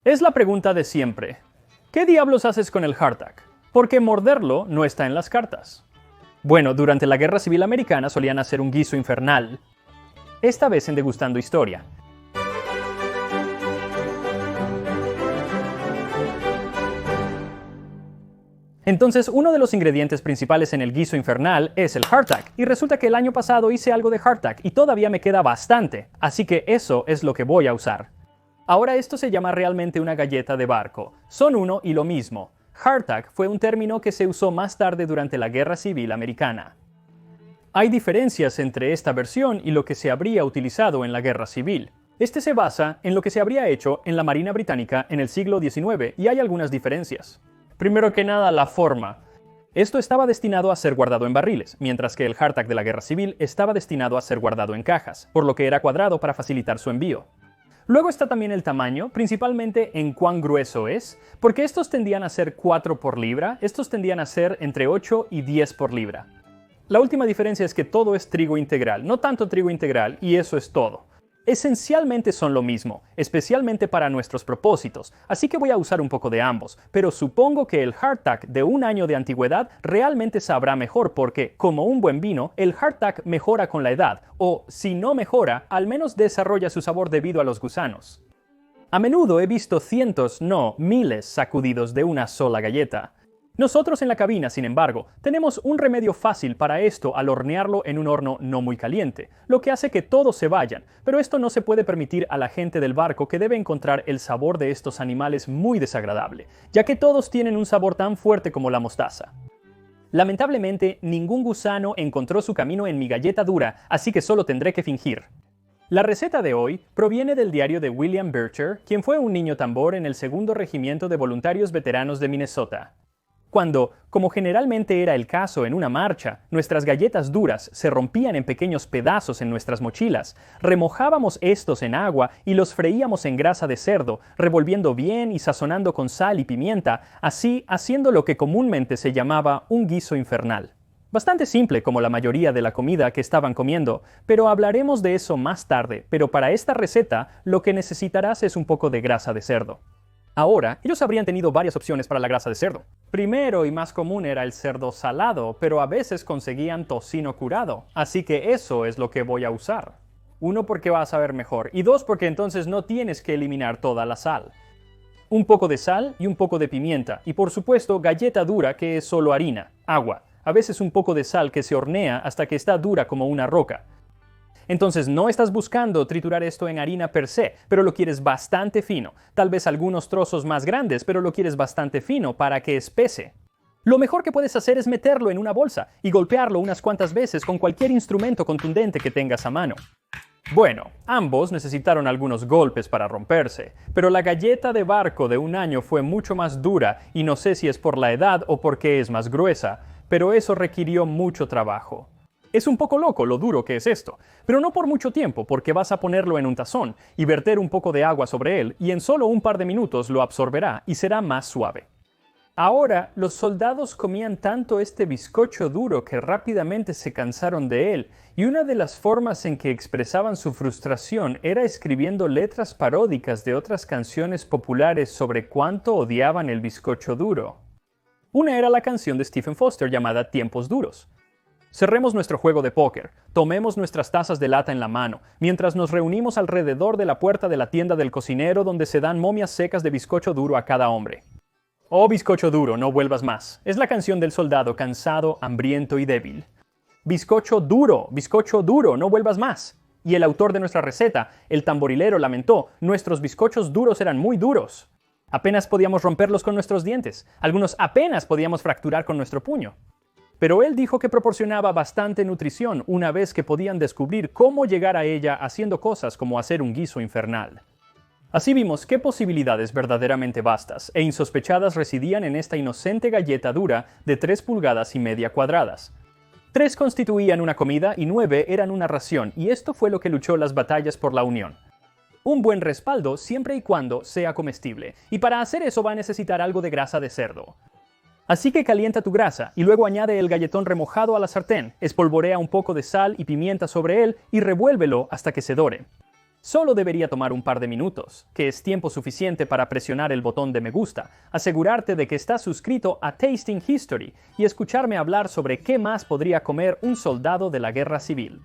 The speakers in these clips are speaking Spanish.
Es la pregunta de siempre. ¿Qué diablos haces con el hardtack? Porque morderlo no está en las cartas. Bueno, durante la Guerra Civil Americana solían hacer un guiso infernal. Esta vez en Degustando Historia. Entonces, uno de los ingredientes principales en el guiso infernal es el hardtack, y resulta que el año pasado hice algo de hardtack y todavía me queda bastante, así que eso es lo que voy a usar. Ahora esto se llama realmente una galleta de barco. Son uno y lo mismo. Hardtack fue un término que se usó más tarde durante la Guerra Civil Americana. Hay diferencias entre esta versión y lo que se habría utilizado en la Guerra Civil. Este se basa en lo que se habría hecho en la Marina Británica en el siglo XIX y hay algunas diferencias. Primero que nada, la forma. Esto estaba destinado a ser guardado en barriles, mientras que el hardtack de la Guerra Civil estaba destinado a ser guardado en cajas, por lo que era cuadrado para facilitar su envío. Luego está también el tamaño, principalmente en cuán grueso es, porque estos tendían a ser 4 por libra, estos tendían a ser entre 8 y 10 por libra. La última diferencia es que todo es trigo integral, no tanto trigo integral, y eso es todo. Esencialmente son lo mismo, especialmente para nuestros propósitos, así que voy a usar un poco de ambos, pero supongo que el hardtack de un año de antigüedad realmente sabrá mejor porque, como un buen vino, el hardtack mejora con la edad, o si no mejora, al menos desarrolla su sabor debido a los gusanos. A menudo he visto cientos, no, miles sacudidos de una sola galleta. Nosotros en la cabina, sin embargo, tenemos un remedio fácil para esto al hornearlo en un horno no muy caliente, lo que hace que todos se vayan, pero esto no se puede permitir a la gente del barco que debe encontrar el sabor de estos animales muy desagradable, ya que todos tienen un sabor tan fuerte como la mostaza. Lamentablemente, ningún gusano encontró su camino en mi galleta dura, así que solo tendré que fingir. La receta de hoy proviene del diario de William Bircher, quien fue un niño tambor en el 2º Regimiento de Voluntarios Veteranos de Minnesota. Cuando, como generalmente era el caso en una marcha, nuestras galletas duras se rompían en pequeños pedazos en nuestras mochilas, remojábamos estos en agua y los freíamos en grasa de cerdo, revolviendo bien y sazonando con sal y pimienta, así haciendo lo que comúnmente se llamaba un guiso infernal. Bastante simple como la mayoría de la comida que estaban comiendo, pero hablaremos de eso más tarde, pero para esta receta lo que necesitarás es un poco de grasa de cerdo. Ahora, ellos habrían tenido varias opciones para la grasa de cerdo. Primero y más común era el cerdo salado, pero a veces conseguían tocino curado, así que eso es lo que voy a usar. 1, porque va a saber mejor, y 2, porque entonces no tienes que eliminar toda la sal. Un poco de sal y un poco de pimienta, y por supuesto galleta dura que es solo harina, agua, a veces un poco de sal que se hornea hasta que está dura como una roca. Entonces no estás buscando triturar esto en harina per se, pero lo quieres bastante fino. Tal vez algunos trozos más grandes, pero lo quieres bastante fino para que espese. Lo mejor que puedes hacer es meterlo en una bolsa y golpearlo unas cuantas veces con cualquier instrumento contundente que tengas a mano. Bueno, ambos necesitaron algunos golpes para romperse, pero la galleta de barco de un año fue mucho más dura y no sé si es por la edad o porque es más gruesa, pero eso requirió mucho trabajo. Es un poco loco lo duro que es esto, pero no por mucho tiempo porque vas a ponerlo en un tazón y verter un poco de agua sobre él y en solo un par de minutos lo absorberá y será más suave. Ahora, los soldados comían tanto este bizcocho duro que rápidamente se cansaron de él y una de las formas en que expresaban su frustración era escribiendo letras paródicas de otras canciones populares sobre cuánto odiaban el bizcocho duro. Una era la canción de Stephen Foster llamada Tiempos Duros. Cerremos nuestro juego de póker, tomemos nuestras tazas de lata en la mano, mientras nos reunimos alrededor de la puerta de la tienda del cocinero donde se dan momias secas de bizcocho duro a cada hombre. Oh bizcocho duro, no vuelvas más. Es la canción del soldado cansado, hambriento y débil. Bizcocho duro, no vuelvas más. Y el autor de nuestra receta, el tamborilero, lamentó, nuestros bizcochos duros eran muy duros. Apenas podíamos romperlos con nuestros dientes, algunos apenas podíamos fracturar con nuestro puño. Pero él dijo que proporcionaba bastante nutrición una vez que podían descubrir cómo llegar a ella haciendo cosas como hacer un guiso infernal. Así vimos qué posibilidades verdaderamente vastas e insospechadas residían en esta inocente galleta dura de 3,5 pulgadas cuadradas. 3 constituían una comida y 9 eran una ración, y esto fue lo que luchó las batallas por la Unión. Un buen respaldo siempre y cuando sea comestible, y para hacer eso va a necesitar algo de grasa de cerdo. Así que calienta tu grasa y luego añade el galletón remojado a la sartén, espolvorea un poco de sal y pimienta sobre él y revuélvelo hasta que se dore. Solo debería tomar un par de minutos, que es tiempo suficiente para presionar el botón de me gusta, asegurarte de que estás suscrito a Tasting History y escucharme hablar sobre qué más podría comer un soldado de la guerra civil.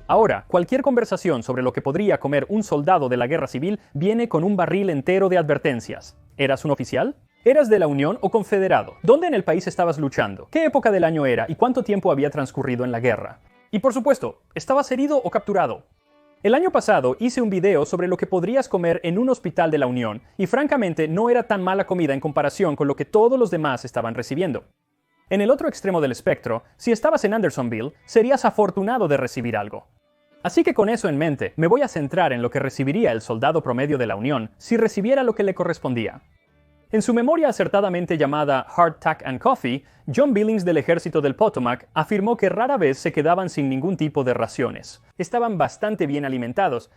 Ahora, cualquier conversación sobre lo que podría comer un soldado de la guerra civil viene con un barril entero de advertencias. ¿Eras un oficial? ¿Eras de la Unión o Confederado? ¿Dónde en el país estabas luchando? ¿Qué época del año era y cuánto tiempo había transcurrido en la guerra? Y por supuesto, ¿estabas herido o capturado? El año pasado hice un video sobre lo que podrías comer en un hospital de la Unión y francamente no era tan mala comida en comparación con lo que todos los demás estaban recibiendo. En el otro extremo del espectro, si estabas en Andersonville, serías afortunado de recibir algo. Así que con eso en mente, me voy a centrar en lo que recibiría el soldado promedio de la Unión si recibiera lo que le correspondía. En su memoria acertadamente llamada Hardtack and Coffee, John Billings del ejército del Potomac afirmó que rara vez se quedaban sin ningún tipo de raciones. Estaban bastante bien alimentados.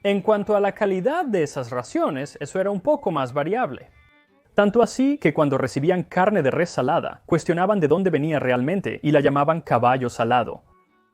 En cuanto a la calidad de esas raciones, eso era un poco más variable. Tanto así que cuando recibían carne de res salada, cuestionaban de dónde venía realmente y la llamaban caballo salado.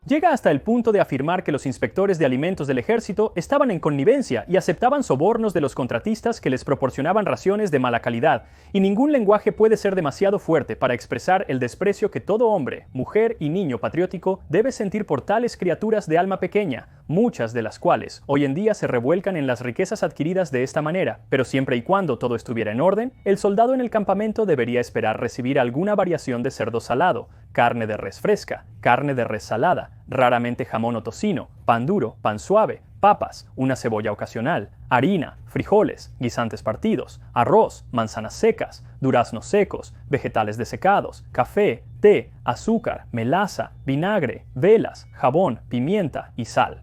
Llega hasta el punto de afirmar que los inspectores de alimentos del ejército estaban en connivencia y aceptaban sobornos de los contratistas que les proporcionaban raciones de mala calidad, y ningún lenguaje puede ser demasiado fuerte para expresar el desprecio que todo hombre, mujer y niño patriótico debe sentir por tales criaturas de alma pequeña, muchas de las cuales hoy en día se revuelcan en las riquezas adquiridas de esta manera, pero siempre y cuando todo estuviera en orden, el soldado en el campamento debería esperar recibir alguna variación de cerdo salado, carne de res fresca, carne de res salada, raramente jamón o tocino, pan duro, pan suave, papas, una cebolla ocasional, harina, frijoles, guisantes partidos, arroz, manzanas secas, duraznos secos, vegetales desecados, café, té, azúcar, melaza, vinagre, velas, jabón, pimienta y sal.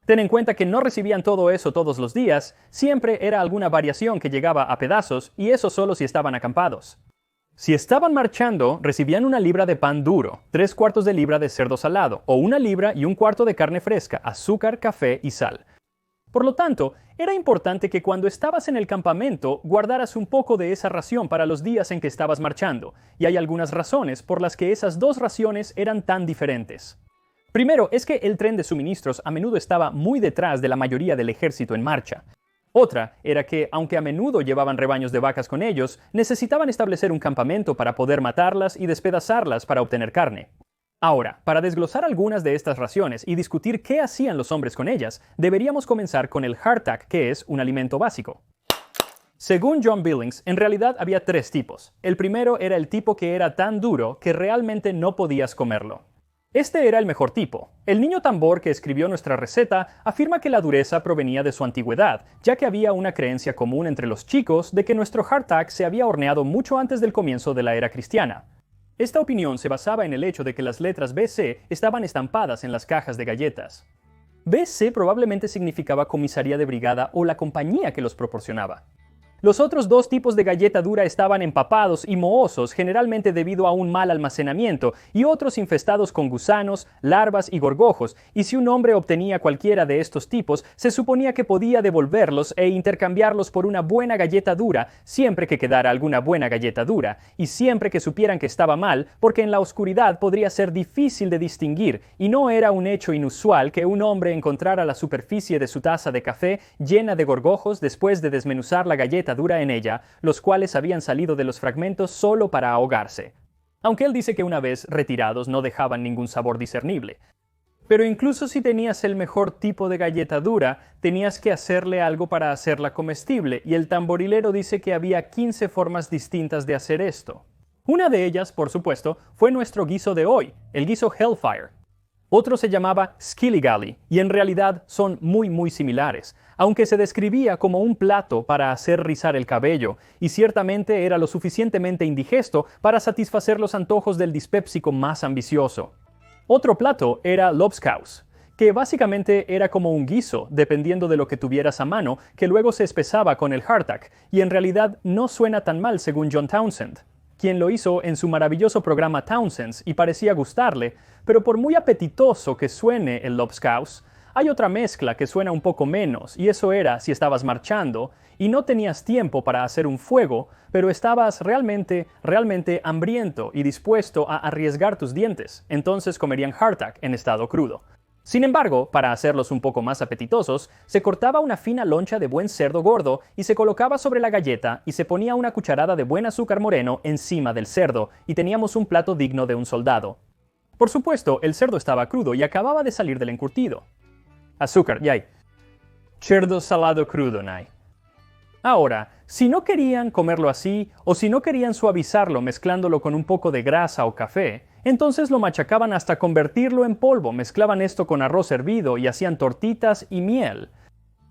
Ten en cuenta que no recibían todo eso todos los días, siempre era alguna variación que llegaba a pedazos y eso solo si estaban acampados. Si estaban marchando, recibían 1 libra de pan duro, 3/4 de libra de cerdo salado, o 1 libra y 1/4 de carne fresca, azúcar, café y sal. Por lo tanto, era importante que cuando estabas en el campamento guardaras un poco de esa ración para los días en que estabas marchando, y hay algunas razones por las que esas dos raciones eran tan diferentes. Primero, es que el tren de suministros a menudo estaba muy detrás de la mayoría del ejército en marcha. Otra era que, aunque a menudo llevaban rebaños de vacas con ellos, necesitaban establecer un campamento para poder matarlas y despedazarlas para obtener carne. Ahora, para desglosar algunas de estas raciones y discutir qué hacían los hombres con ellas, deberíamos comenzar con el hardtack, que es un alimento básico. Según John Billings, en realidad había 3 tipos. El primero era el tipo que era tan duro que realmente no podías comerlo. Este era el mejor tipo. El niño tambor que escribió nuestra receta afirma que la dureza provenía de su antigüedad, ya que había una creencia común entre los chicos de que nuestro hardtack se había horneado mucho antes del comienzo de la era cristiana. Esta opinión se basaba en el hecho de que las letras BC estaban estampadas en las cajas de galletas. BC probablemente significaba comisaría de brigada o la compañía que los proporcionaba. Los otros 2 tipos de galleta dura estaban empapados y mohosos, generalmente debido a un mal almacenamiento, y otros infestados con gusanos, larvas y gorgojos, y si un hombre obtenía cualquiera de estos tipos, se suponía que podía devolverlos e intercambiarlos por una buena galleta dura, siempre que quedara alguna buena galleta dura, y siempre que supieran que estaba mal, porque en la oscuridad podría ser difícil de distinguir, y no era un hecho inusual que un hombre encontrara la superficie de su taza de café llena de gorgojos después de desmenuzar la galleta dura en ella, los cuales habían salido de los fragmentos solo para ahogarse. Aunque él dice que una vez retirados no dejaban ningún sabor discernible. Pero incluso si tenías el mejor tipo de galleta dura, tenías que hacerle algo para hacerla comestible, y el tamborilero dice que había 15 formas distintas de hacer esto. Una de ellas, por supuesto, fue nuestro guiso de hoy, el guiso Hellfire. Otro se llamaba Skillygally, y en realidad son muy similares, aunque se describía como un plato para hacer rizar el cabello, y ciertamente era lo suficientemente indigesto para satisfacer los antojos del dispépsico más ambicioso. Otro plato era Lobscouse, que básicamente era como un guiso, dependiendo de lo que tuvieras a mano, que luego se espesaba con el hardtack, y en realidad no suena tan mal según John Townsend, quien lo hizo en su maravilloso programa Townsend's y parecía gustarle, pero por muy apetitoso que suene el lobscouse, Hay otra mezcla que suena un poco menos, y eso era si estabas marchando y no tenías tiempo para hacer un fuego, pero estabas realmente hambriento y dispuesto a arriesgar tus dientes. Entonces comerían hardtack en estado crudo. Sin embargo, para hacerlos un poco más apetitosos, se cortaba una fina loncha de buen cerdo gordo y se colocaba sobre la galleta y se ponía una cucharada de buen azúcar moreno encima del cerdo y teníamos un plato digno de un soldado. Por supuesto, el cerdo estaba crudo y acababa de salir del encurtido. Azúcar, yay. Cerdo salado crudo, nay. Ahora, si no querían comerlo así, o si no querían suavizarlo mezclándolo con un poco de grasa o café, entonces lo machacaban hasta convertirlo en polvo, mezclaban esto con arroz hervido y hacían tortitas y miel.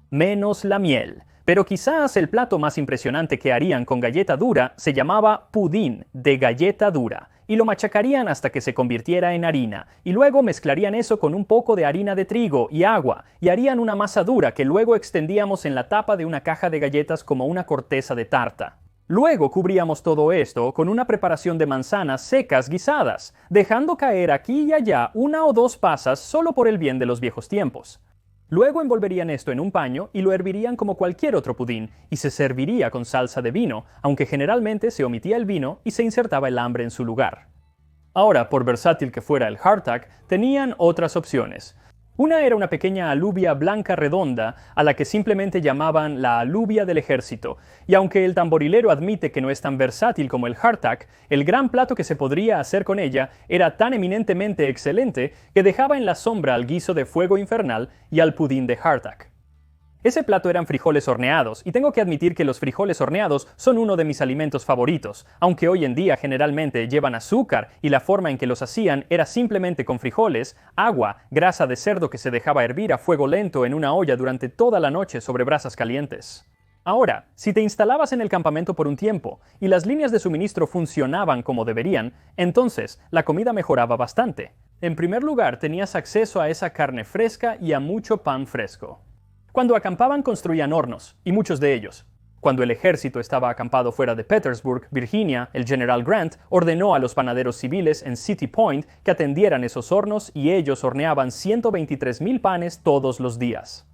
Menos la miel. Pero quizás el plato más impresionante que harían con galleta dura se llamaba pudín de galleta dura, y lo machacarían hasta que se convirtiera en harina, y luego mezclarían eso con un poco de harina de trigo y agua, y harían una masa dura que luego extendíamos en la tapa de una caja de galletas como una corteza de tarta. Luego cubríamos todo esto con una preparación de manzanas secas guisadas, dejando caer aquí y allá una o dos pasas solo por el bien de los viejos tiempos. Luego envolverían esto en un paño y lo hervirían como cualquier otro pudín, y se serviría con salsa de vino, aunque generalmente se omitía el vino y se insertaba el hambre en su lugar. Ahora, por versátil que fuera el hardtack, tenían otras opciones. Una era una pequeña alubia blanca redonda, a la que simplemente llamaban la alubia del ejército, y aunque el tamborilero admite que no es tan versátil como el hardtack, el gran plato que se podría hacer con ella era tan eminentemente excelente que dejaba en la sombra al guiso de fuego infernal y al pudín de hardtack. Ese plato eran frijoles horneados, y tengo que admitir que los frijoles horneados son uno de mis alimentos favoritos, aunque hoy en día generalmente llevan azúcar y la forma en que los hacían era simplemente con frijoles, agua, grasa de cerdo que se dejaba hervir a fuego lento en una olla durante toda la noche sobre brasas calientes. Ahora, si te instalabas en el campamento por un tiempo y las líneas de suministro funcionaban como deberían, entonces la comida mejoraba bastante. En primer lugar, tenías acceso a esa carne fresca y a mucho pan fresco. Cuando acampaban construían hornos, y muchos de ellos. Cuando el ejército estaba acampado fuera de Petersburg, Virginia, el general Grant ordenó a los panaderos civiles en City Point que atendieran esos hornos y ellos horneaban 123,000 panes todos los días.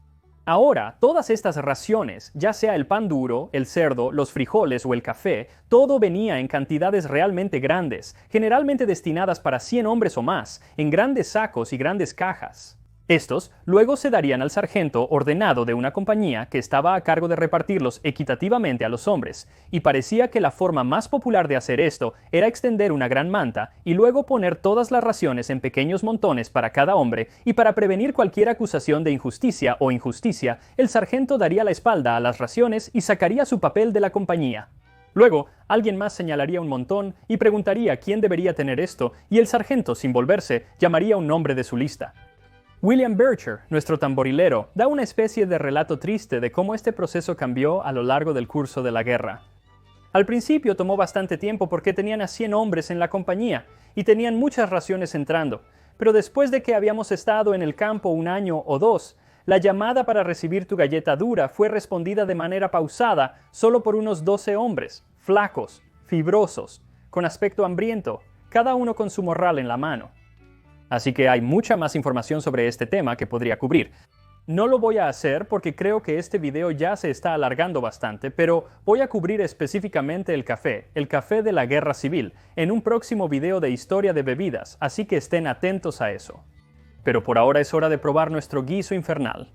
Ahora, todas estas raciones, ya sea el pan duro, el cerdo, los frijoles o el café, todo venía en cantidades realmente grandes, generalmente destinadas para 100 hombres o más, en grandes sacos y grandes cajas. Estos luego se darían al sargento ordenado de una compañía que estaba a cargo de repartirlos equitativamente a los hombres, y parecía que la forma más popular de hacer esto era extender una gran manta y luego poner todas las raciones en pequeños montones para cada hombre, y para prevenir cualquier acusación de injusticia o injusticia, el sargento daría la espalda a las raciones y sacaría su papel de la compañía. Luego, alguien más señalaría un montón y preguntaría quién debería tener esto, y el sargento, sin volverse, llamaría un nombre de su lista. William Bircher, nuestro tamborilero, da una especie de relato triste de cómo este proceso cambió a lo largo del curso de la guerra. Al principio tomó bastante tiempo porque tenían a 100 hombres en la compañía y tenían muchas raciones entrando, pero después de que habíamos estado en el campo un año o dos, la llamada para recibir tu galleta dura fue respondida de manera pausada solo por unos 12 hombres, flacos, fibrosos, con aspecto hambriento, cada uno con su morral en la mano. Así que hay mucha más información sobre este tema que podría cubrir. No lo voy a hacer porque creo que este video ya se está alargando bastante, pero voy a cubrir específicamente el café de la guerra civil, en un próximo video de historia de bebidas, así que estén atentos a eso. Pero por ahora es hora de probar nuestro guiso infernal.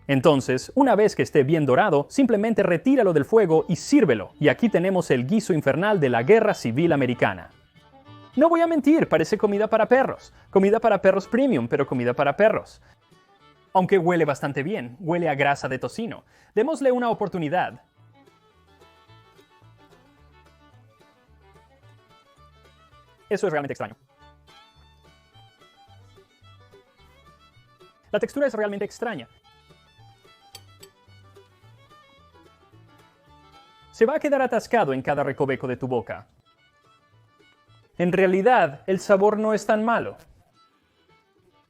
Entonces, una vez que esté bien dorado, simplemente retíralo del fuego y sírvelo, y aquí tenemos el guiso infernal de la guerra civil americana. No voy a mentir, parece comida para perros premium, pero comida para perros. Aunque huele bastante bien, huele a grasa de tocino. Démosle una oportunidad. Eso es realmente extraño. La textura es realmente extraña. Se va a quedar atascado en cada recoveco de tu boca. En realidad, el sabor no es tan malo.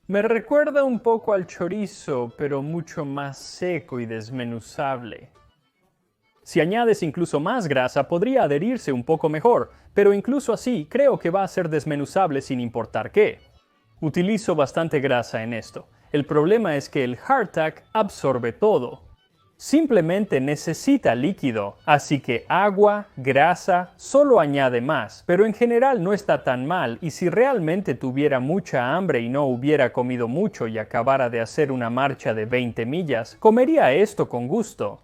Me recuerda un poco al chorizo, pero mucho más seco y desmenuzable. Si añades incluso más grasa, podría adherirse un poco mejor, pero incluso así creo que va a ser desmenuzable sin importar qué. Utilizo bastante grasa en esto. El problema es que el hardtack absorbe todo. Simplemente necesita líquido, así que agua, grasa, solo añade más, pero en general no está tan mal y si realmente tuviera mucha hambre y no hubiera comido mucho y acabara de hacer una marcha de 20 millas, comería esto con gusto.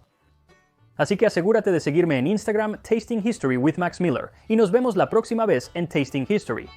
Así que asegúrate de seguirme en Instagram Tasting History with Max Miller y nos vemos la próxima vez en Tasting History.